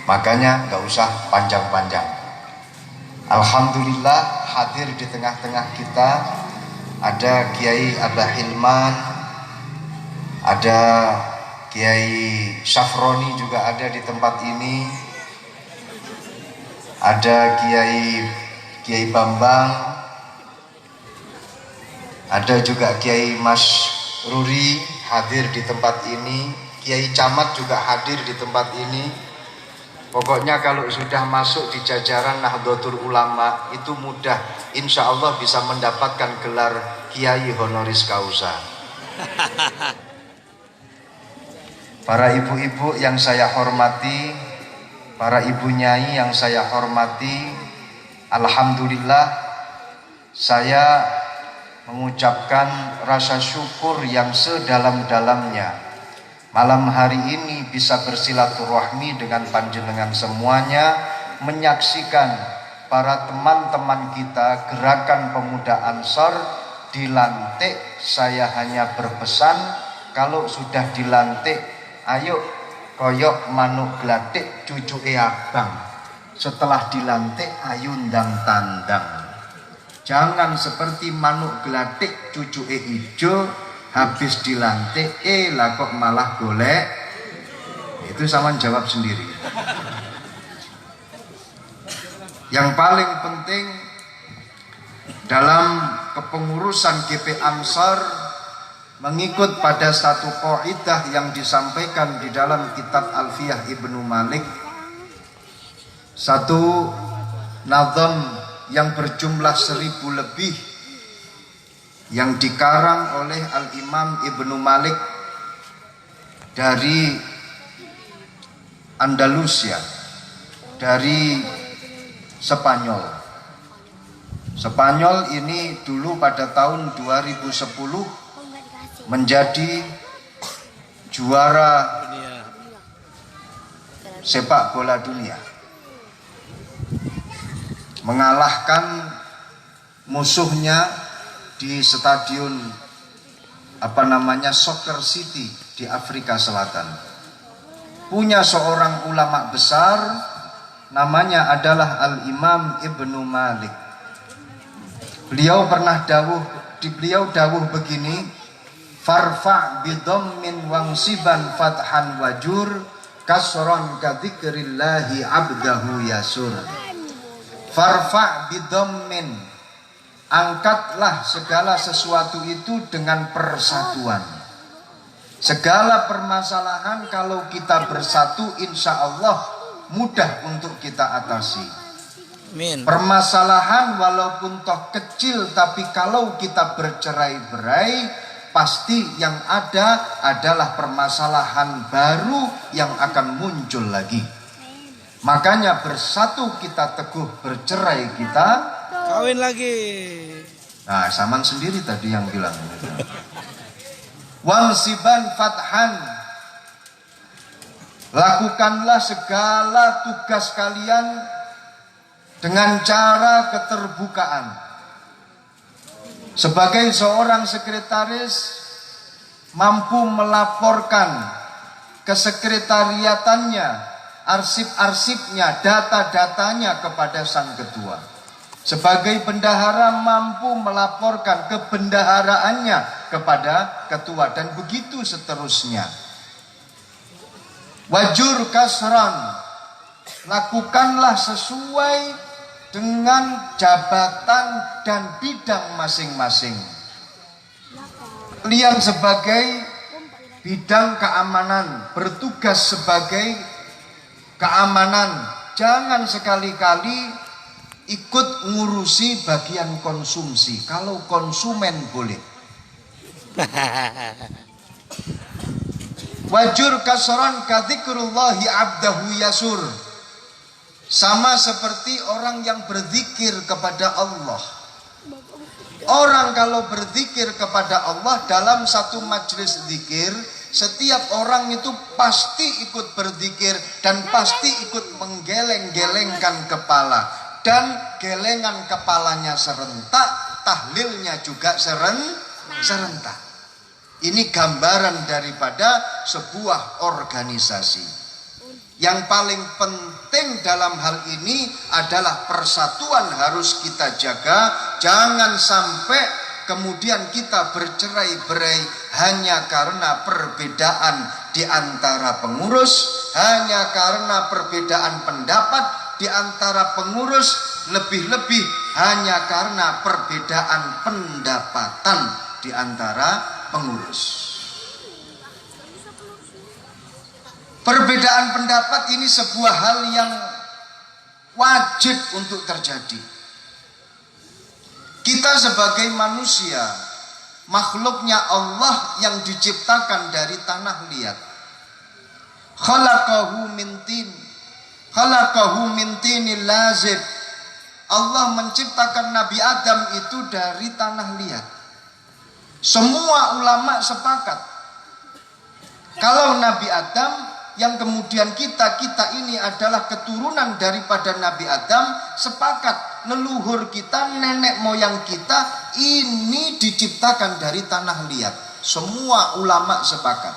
Makanya nggak usah panjang-panjang. Alhamdulillah hadir di tengah-tengah kita ada Kiai Abah Hilman, ada Kiai Syafroni juga ada di tempat ini, ada Kiai Bambang, ada juga Kiai Mas Ruri hadir di tempat ini, Kiai Camat juga hadir di tempat ini. Pokoknya kalau sudah masuk di jajaran Nahdlatul Ulama itu mudah, insya Allah bisa mendapatkan gelar Kiai Honoris Causa. Para ibu-ibu yang saya hormati, para ibu nyai yang saya hormati, alhamdulillah saya mengucapkan rasa syukur yang sedalam-dalamnya malam hari ini bisa bersilaturahmi dengan panjenengan semuanya, menyaksikan para teman-teman kita Gerakan Pemuda Ansor dilantik. Saya hanya berpesan, kalau sudah dilantik, ayo koyok manuk glatik cucuke abang. Setelah dilantik, ayo ndang tandang. Jangan seperti manuk glatik cucuke hijau, habis dilantik, lah kok malah golek. Itu sama jawab sendiri. Yang paling penting dalam kepengurusan GP Ansor mengikut pada satu kaidah yang disampaikan di dalam kitab Alfiyah Ibnu Malik, satu nazam yang berjumlah 1000 lebih yang dikarang oleh Al-Imam Ibnu Malik dari Andalusia, dari Spanyol. Spanyol ini dulu pada tahun 2010 menjadi juara sepak bola dunia, mengalahkan musuhnya di stadion Soccer City di Afrika Selatan. Punya seorang ulama besar, namanya adalah Al-Imam Ibnu Malik. Beliau pernah dawuh begini, farfa bidhammin wangsiban fathan wajur kasron kadzikrillahi abdahu yasur. Farfa bidhammin, angkatlah segala sesuatu itu dengan persatuan. Segala permasalahan kalau kita bersatu, insya Allah mudah untuk kita atasi. Amin. Permasalahan walaupun toh kecil, tapi kalau kita bercerai-berai, pasti yang ada adalah permasalahan baru yang akan muncul lagi. Makanya bersatu kita teguh, bercerai kita kawin lagi. Nah, Saman sendiri tadi yang bilang. Wangsiban fathan, lakukanlah segala tugas kalian dengan cara keterbukaan. Sebagai seorang sekretaris, mampu melaporkan ke sekretariatannya, arsip-arsipnya, data-datanya kepada sang ketua. Sebagai bendahara, mampu melaporkan kebendaharaannya kepada ketua, dan begitu seterusnya. Wajur kasran, lakukanlah sesuai dengan jabatan dan bidang masing-masing. Kalian sebagai bidang keamanan, bertugas sebagai keamanan, jangan sekali-kali ikut ngurusi bagian konsumsi. Kalau konsumen boleh. Wajur kasran kadzikrullahi abdahu yasur, sama seperti orang yang berzikir kepada Allah. Orang kalau berzikir kepada Allah dalam satu majelis zikir, setiap orang itu pasti ikut berzikir dan pasti ikut menggeleng-gelengkan kepala. Dan gelengan kepalanya serentak, tahlilnya juga serentak. Ini gambaran daripada sebuah organisasi. Yang paling penting dalam hal ini adalah persatuan harus kita jaga. Jangan sampai kemudian kita bercerai-berai hanya karena perbedaan di antara pengurus, hanya karena perbedaan pendapat di antara pengurus, lebih-lebih hanya karena perbedaan pendapatan di antara pengurus. Perbedaan pendapat ini sebuah hal yang wajib untuk terjadi. Kita sebagai manusia, makhluknya Allah yang diciptakan dari tanah liat. Khalaqahu min tinil lazib. Allah menciptakan Nabi Adam itu dari tanah liat. Semua ulama sepakat kalau Nabi Adam yang kemudian kita ini adalah keturunan daripada Nabi Adam, sepakat leluhur kita, nenek moyang kita ini diciptakan dari tanah liat. Semua ulama sepakat.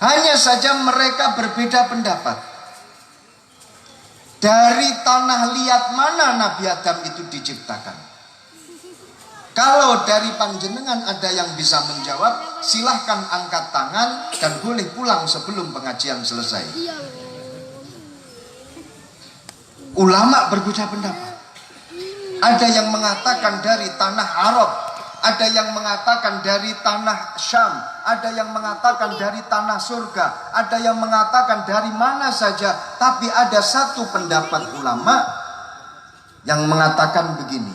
Hanya saja mereka berbeda pendapat. Dari tanah liat mana Nabi Adam itu diciptakan? Kalau dari panjenengan ada yang bisa menjawab, silahkan angkat tangan dan boleh pulang sebelum pengajian selesai. Ulama berbeda pendapat. Ada yang mengatakan dari tanah Arab, ada yang mengatakan dari tanah Syam, ada yang mengatakan dari tanah surga, ada yang mengatakan dari mana saja. Tapi ada satu pendapat ulama yang mengatakan begini: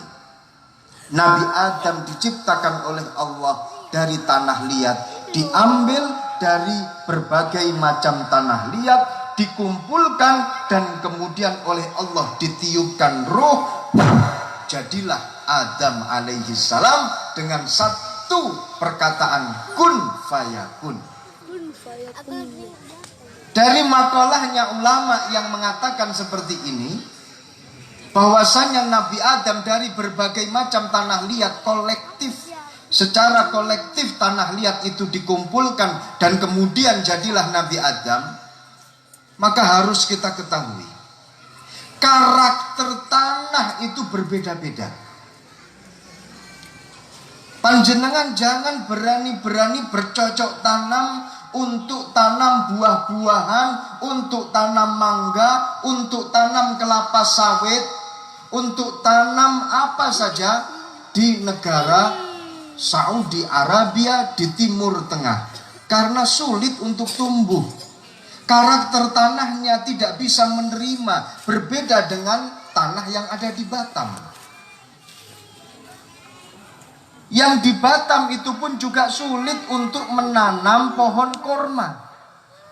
Nabi Adam diciptakan oleh Allah dari tanah liat, diambil dari berbagai macam tanah liat, dikumpulkan dan kemudian oleh Allah ditiupkan ruh. Jadilah Adam alaihi salam dengan satu perkataan kun fayakun. Dari makalahnya ulama yang mengatakan seperti ini, bahwasanya Nabi Adam dari berbagai macam tanah liat kolektif, secara kolektif tanah liat itu dikumpulkan dan kemudian jadilah Nabi Adam. Maka harus kita ketahui karakter tanah itu berbeda-beda. Panjenengan jangan berani-berani bercocok tanam untuk tanam buah-buahan, untuk tanam mangga, untuk tanam kelapa sawit, untuk tanam apa saja di negara Saudi Arabia di Timur Tengah, karena sulit untuk tumbuh. Karakter tanahnya tidak bisa menerima, berbeda dengan tanah yang ada di Batam. Yang di Batam itu pun juga sulit untuk menanam pohon korma.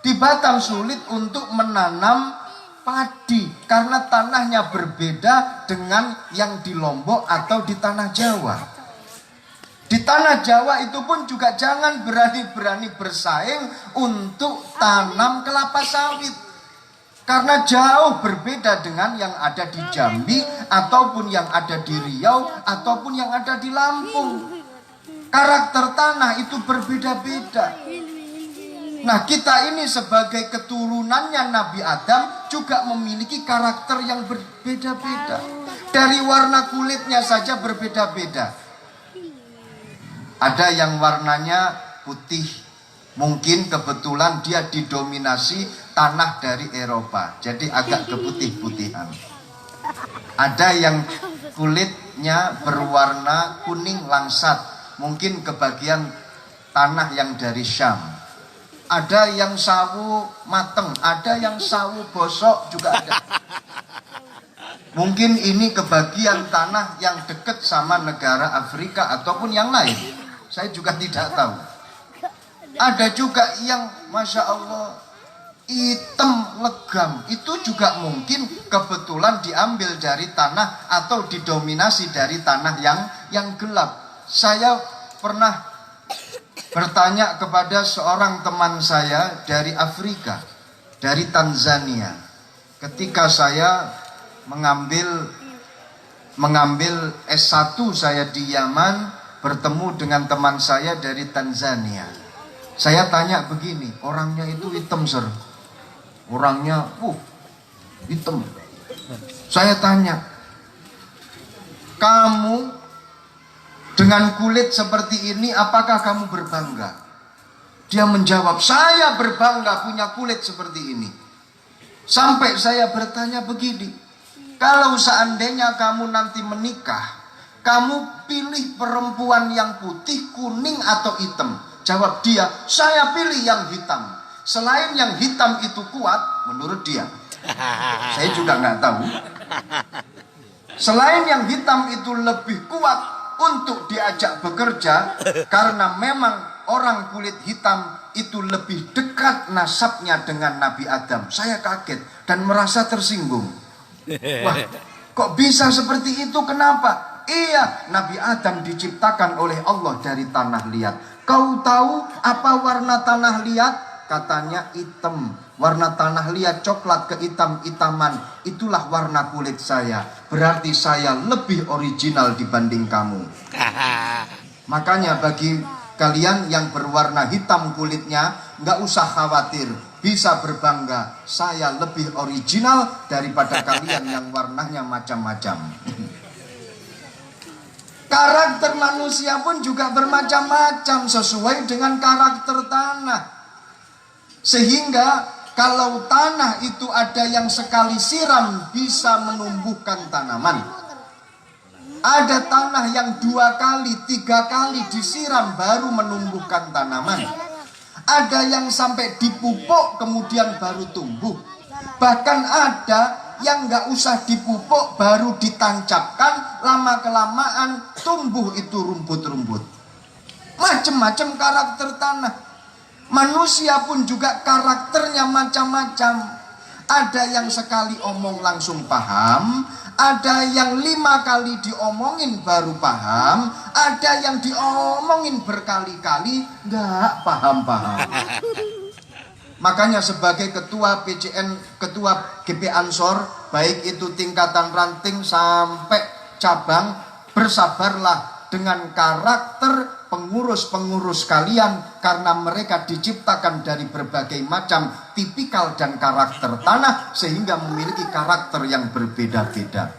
Di Batam sulit untuk menanam padi karena tanahnya berbeda dengan yang di Lombok atau di tanah Jawa. Di tanah Jawa itu pun juga jangan berani-berani bersaing untuk tanam kelapa sawit, karena jauh berbeda dengan yang ada di Jambi, ataupun yang ada di Riau, ataupun yang ada di Lampung. Karakter tanah itu berbeda-beda. Nah, kita ini sebagai keturunannya Nabi Adam juga memiliki karakter yang berbeda-beda. Dari warna kulitnya saja berbeda-beda. Ada yang warnanya putih, mungkin kebetulan dia didominasi tanah dari Eropa, jadi agak keputih-putihan. Ada yang kulitnya berwarna kuning langsat, mungkin kebagian tanah yang dari Syam. Ada yang sawu mateng, ada yang sawu bosok juga ada. Mungkin ini kebagian tanah yang dekat sama negara Afrika ataupun yang lain. Saya juga tidak tahu. Ada juga yang Masya Allah hitam legam, itu juga mungkin kebetulan diambil dari tanah atau didominasi dari tanah yang gelap. Saya pernah bertanya kepada seorang teman saya dari Afrika, dari Tanzania. Ketika saya mengambil S1 saya di Yaman, bertemu dengan teman saya dari Tanzania. Saya tanya begini, orangnya itu hitam sir, orangnya hitam. Saya tanya, kamu dengan kulit seperti ini apakah kamu berbangga? Dia menjawab, saya berbangga punya kulit seperti ini. Sampai saya bertanya begini, kalau seandainya kamu nanti menikah, kamu pilih perempuan yang putih, kuning atau hitam? Jawab dia, saya pilih yang hitam. Selain yang hitam itu kuat, menurut dia. Saya juga nggak tahu. Selain yang hitam itu lebih kuat untuk diajak bekerja, karena memang orang kulit hitam itu lebih dekat nasabnya dengan Nabi Adam. Saya kaget dan merasa tersinggung. Wah, kok bisa seperti itu? Kenapa? Iya, Nabi Adam diciptakan oleh Allah dari tanah liat. Kau tahu apa warna tanah liat? Katanya hitam. Warna tanah liat coklat kehitam-hitaman, itulah warna kulit saya. Berarti saya lebih original dibanding kamu. Makanya bagi kalian yang berwarna hitam kulitnya, nggak usah khawatir, bisa berbangga. Saya lebih original daripada kalian yang warnanya macam-macam. Karakter manusia pun juga bermacam-macam sesuai dengan karakter tanah. Sehingga kalau tanah itu ada yang sekali siram bisa menumbuhkan tanaman. Ada tanah yang 2 kali, 3 kali disiram baru menumbuhkan tanaman. Ada yang sampai dipupuk kemudian baru tumbuh. Bahkan ada yang nggak usah dipupuk baru ditancapkan, lama-kelamaan tumbuh itu rumput-rumput. Macam-macam karakter tanah. Manusia pun juga karakternya macam-macam. Ada yang sekali omong langsung paham, ada yang 5 kali diomongin baru paham, ada yang diomongin berkali-kali nggak paham-paham. Makanya sebagai ketua PCN, ketua GP Ansor, baik itu tingkatan ranting sampai cabang, bersabarlah dengan karakter pengurus-pengurus kalian, karena mereka diciptakan dari berbagai macam tipikal dan karakter tanah sehingga memiliki karakter yang berbeda-beda.